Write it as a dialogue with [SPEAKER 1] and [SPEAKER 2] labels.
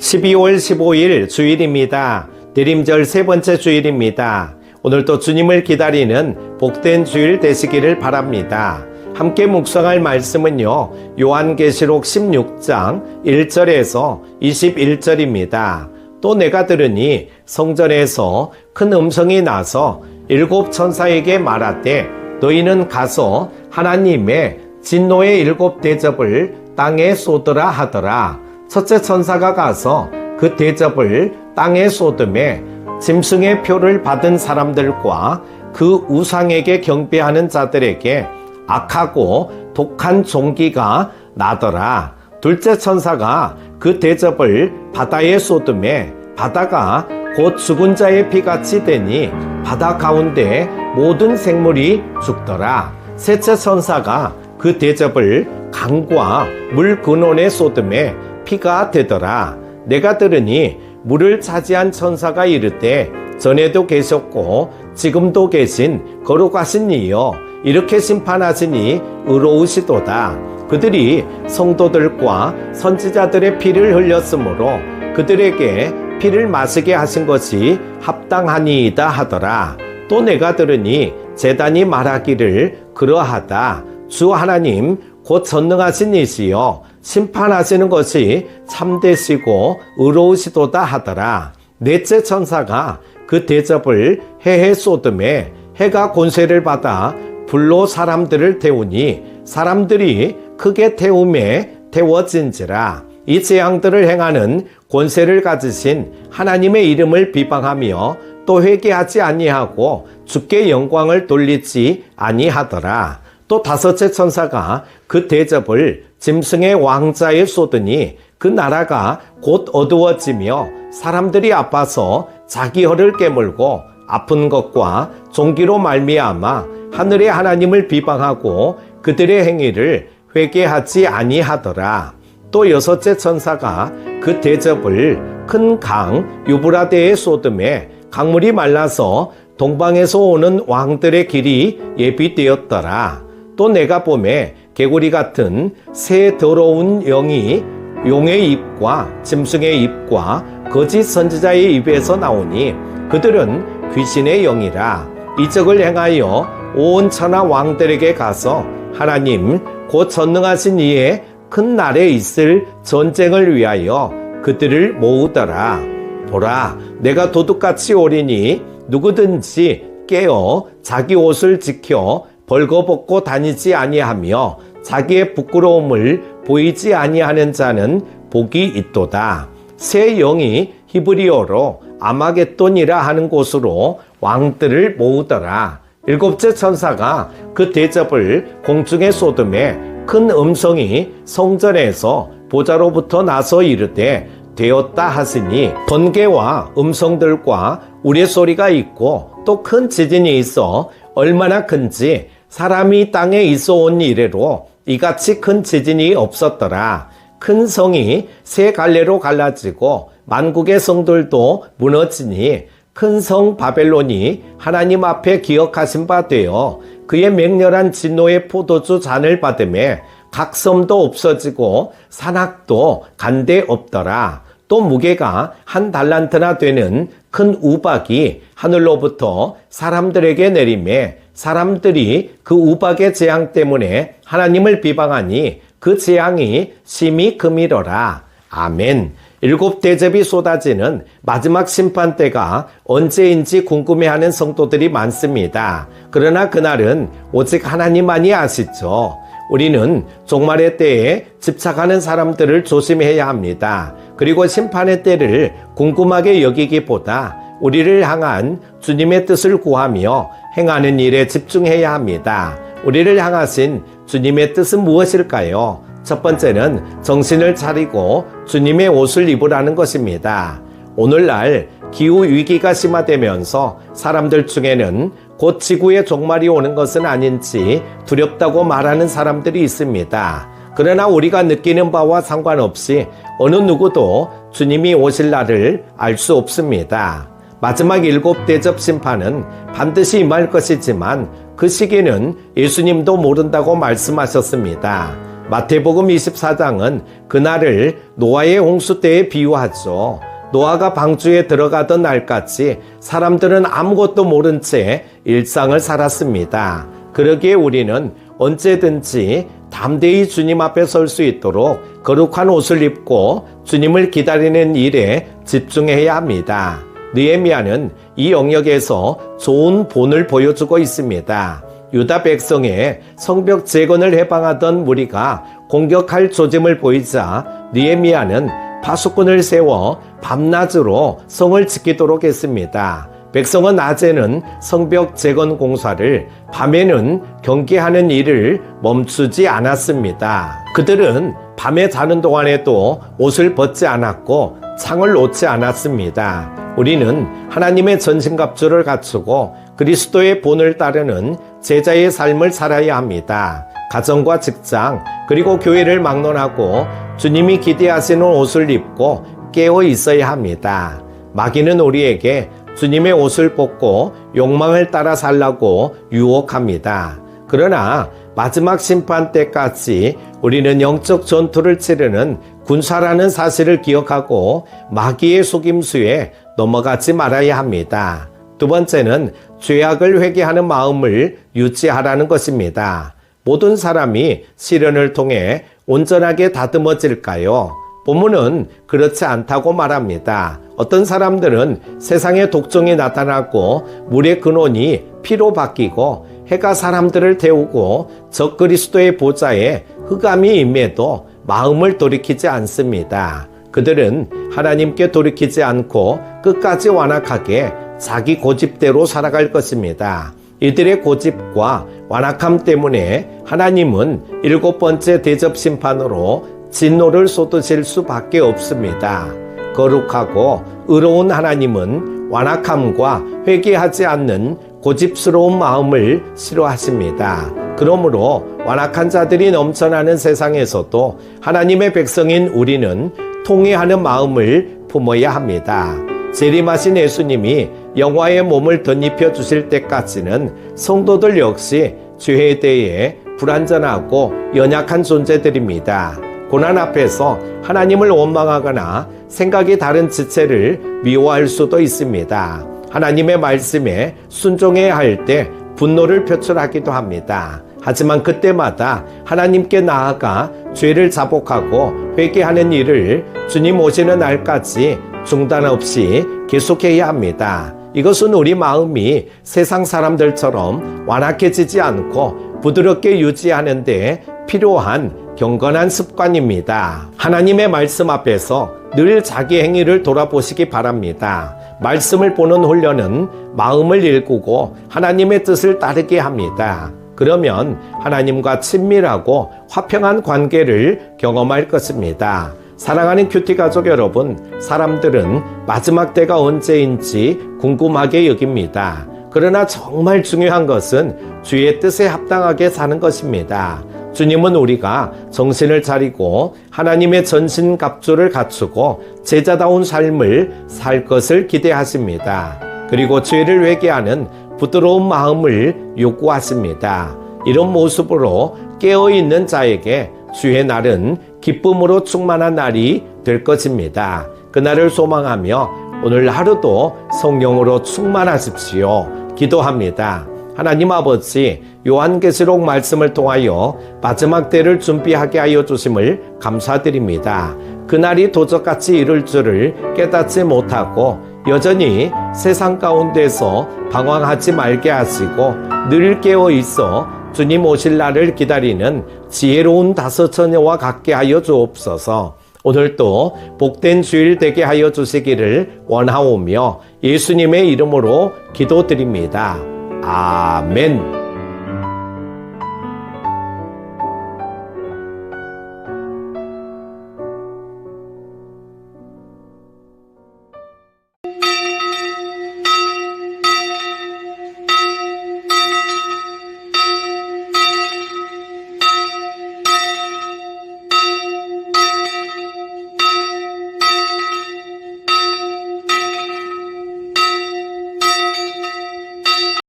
[SPEAKER 1] 12월 15일 주일입니다. 대림절 세 번째 주일입니다. 오늘도 주님을 기다리는 복된 주일 되시기를 바랍니다. 함께 묵상할 말씀은요, 요한계시록 16장 1절에서 21절입니다. 또 내가 들으니 성전에서 큰 음성이 나서 일곱 천사에게 말하되 너희는 가서 하나님의 진노의 일곱 대접을 땅에 쏟으라 하더라. 첫째 천사가 가서 그 대접을 땅에 쏟음에 짐승의 표를 받은 사람들과 그 우상에게 경배하는 자들에게 악하고 독한 종기가 나더라. 둘째 천사가 그 대접을 바다에 쏟음에 바다가 곧 죽은 자의 피같이 되니 바다 가운데 모든 생물이 죽더라. 셋째 천사가 그 대접을 강과 물 근원에 쏟음에 피가 되더라. 내가 들으니 물을 차지한 천사가 이르되 전에도 계셨고 지금도 계신 거룩하신 이여 이렇게 심판하시니 의로우시도다. 그들이 성도들과 선지자들의 피를 흘렸으므로 그들에게 피를 마시게 하신 것이 합당하니이다 하더라. 또 내가 들으니 제단이 말하기를 그러하다. 주 하나님 곧 전능하신 이시여 심판하시는 것이 참되시고 의로우시도다 하더라. 넷째 천사가 그 대접을 해에 쏟음에 해가 권세를 받아 불로 사람들을 태우니 사람들이 크게 태움에 태워진지라. 이 재앙들을 행하는 권세를 가지신 하나님의 이름을 비방하며 또 회개하지 아니하고 주께 영광을 돌리지 아니하더라. 또 다섯째 천사가 그 대접을 짐승의 왕자에 쏟으니 그 나라가 곧 어두워지며 사람들이 아파서 자기 혀를 깨물고 아픈 것과 종기로 말미암아 하늘의 하나님을 비방하고 그들의 행위를 회개하지 아니하더라. 또 여섯째 천사가 그 대접을 큰 강 유브라데에 쏟음에 강물이 말라서 동방에서 오는 왕들의 길이 예비되었더라. 또 내가 보매 개구리 같은 새 더러운 영이 용의 입과 짐승의 입과 거짓 선지자의 입에서 나오니 그들은 귀신의 영이라. 이적을 행하여 온 천하 왕들에게 가서 하나님 곧 전능하신 이의 큰 날에 있을 전쟁을 위하여 그들을 모으더라. 보라, 내가 도둑같이 오리니 누구든지 깨어 자기 옷을 지켜 벌거벗고 다니지 아니하며 자기의 부끄러움을 보이지 아니하는 자는 복이 있도다. 새 영이 히브리어로 아마겟돈이라 하는 곳으로 왕들을 모으더라. 일곱째 천사가 그 대접을 공중에 쏟음에 큰 음성이 성전에서 보좌로부터 나서 이르되 되었다 하시니 번개와 음성들과 우레소리가 있고 또 큰 지진이 있어 얼마나 큰지 사람이 땅에 있어 온 이래로 이같이 큰 지진이 없었더라. 큰 성이 세 갈래로 갈라지고 만국의 성들도 무너지니 큰 성 바벨론이 하나님 앞에 기억하신 바 되어 그의 맹렬한 진노의 포도주 잔을 받음에 각 섬도 없어지고 산악도 간데 없더라. 또 무게가 한 달란트나 되는 큰 우박이 하늘로부터 사람들에게 내리매 사람들이 그 우박의 재앙 때문에 하나님을 비방하니 그 재앙이 심히 금이러라. 아멘. 일곱 대접이 쏟아지는 마지막 심판 때가 언제인지 궁금해하는 성도들이 많습니다. 그러나 그날은 오직 하나님만이 아시죠. 우리는 종말의 때에 집착하는 사람들을 조심해야 합니다. 그리고 심판의 때를 궁금하게 여기기보다 우리를 향한 주님의 뜻을 구하며 행하는 일에 집중해야 합니다. 우리를 향하신 주님의 뜻은 무엇일까요? 첫 번째는 정신을 차리고 주님의 옷을 입으라는 것입니다. 오늘날 기후 위기가 심화되면서 사람들 중에는 곧 지구의 종말이 오는 것은 아닌지 두렵다고 말하는 사람들이 있습니다. 그러나 우리가 느끼는 바와 상관없이 어느 누구도 주님이 오실 날을 알 수 없습니다. 마지막 일곱 대접 심판은 반드시 임할 것이지만 그 시기는 예수님도 모른다고 말씀하셨습니다. 마태복음 24장은 그날을 노아의 홍수 때에 비유하죠. 노아가 방주에 들어가던 날까지 사람들은 아무것도 모른 채 일상을 살았습니다. 그러기에 우리는 언제든지 담대히 주님 앞에 설 수 있도록 거룩한 옷을 입고 주님을 기다리는 일에 집중해야 합니다. 느헤미야는 이 영역에서 좋은 본을 보여주고 있습니다. 유다 백성의 성벽 재건을 해방하던 무리가 공격할 조짐을 보이자 느헤미야는 파수꾼을 세워 밤낮으로 성을 지키도록 했습니다. 백성은 낮에는 성벽 재건 공사를, 밤에는 경계하는 일을 멈추지 않았습니다. 그들은 밤에 자는 동안에도 옷을 벗지 않았고 창을 놓지 않았습니다. 우리는 하나님의 전신갑주를 갖추고 그리스도의 본을 따르는 제자의 삶을 살아야 합니다. 가정과 직장 그리고 교회를 막론하고 주님이 기대하시는 옷을 입고 깨어 있어야 합니다. 마귀는 우리에게 주님의 옷을 벗고 욕망을 따라 살라고 유혹합니다. 그러나 마지막 심판 때까지 우리는 영적 전투를 치르는 군사라는 사실을 기억하고 마귀의 속임수에 넘어가지 말아야 합니다. 두 번째는 죄악을 회개하는 마음을 유지하라는 것입니다. 모든 사람이 시련을 통해 온전하게 다듬어질까요? 본문은 그렇지 않다고 말합니다. 어떤 사람들은 세상에 독종이 나타나고 물의 근원이 피로 바뀌고 해가 사람들을 태우고 적그리스도의 보좌에 흑암이 임해도 마음을 돌이키지 않습니다. 그들은 하나님께 돌이키지 않고 끝까지 완악하게 자기 고집대로 살아갈 것입니다. 이들의 고집과 완악함 때문에 하나님은 7번째 대접 심판으로 진노를 쏟으실 수밖에 없습니다. 거룩하고 의로운 하나님은 완악함과 회개하지 않는 고집스러운 마음을 싫어하십니다. 그러므로 완악한 자들이 넘쳐나는 세상에서도 하나님의 백성인 우리는 통회하는 마음을 품어야 합니다. 재림하신 예수님이 영화의 몸을 덧입혀 주실 때까지는 성도들 역시 죄에 대해 불완전하고 연약한 존재들입니다. 고난 앞에서 하나님을 원망하거나 생각이 다른 지체를 미워할 수도 있습니다. 하나님의 말씀에 순종해야 할 때 분노를 표출하기도 합니다. 하지만 그때마다 하나님께 나아가 죄를 자복하고 회개하는 일을 주님 오시는 날까지 중단 없이 계속해야 합니다. 이것은 우리 마음이 세상 사람들처럼 완악해지지 않고 부드럽게 유지하는 데 필요한 경건한 습관입니다. 하나님의 말씀 앞에서 늘 자기 행위를 돌아보시기 바랍니다. 말씀을 보는 훈련은 마음을 일구고 하나님의 뜻을 따르게 합니다. 그러면 하나님과 친밀하고 화평한 관계를 경험할 것입니다. 사랑하는 큐티 가족 여러분, 사람들은 마지막 때가 언제인지 궁금하게 여깁니다. 그러나 정말 중요한 것은 주의 뜻에 합당하게 사는 것입니다. 주님은 우리가 정신을 차리고 하나님의 전신갑주를 갖추고 제자다운 삶을 살 것을 기대하십니다. 그리고 죄를 회개하는 부드러운 마음을 요구하십니다. 이런 모습으로 깨어있는 자에게 주의 날은 기쁨으로 충만한 날이 될 것입니다. 그날을 소망하며 오늘 하루도 성령으로 충만하십시오. 기도합니다. 하나님 아버지, 요한계시록 말씀을 통하여 마지막 때를 준비하게 하여 주심을 감사드립니다. 그날이 도적같이 이룰 줄을 깨닫지 못하고 여전히 세상 가운데서 방황하지 말게 하시고 늘 깨어 있어 주님 오실 날을 기다리는 지혜로운 다섯 처녀와 같게 하여 주옵소서. 오늘도 복된 주일 되게 하여 주시기를 원하오며 예수님의 이름으로 기도드립니다. 아멘.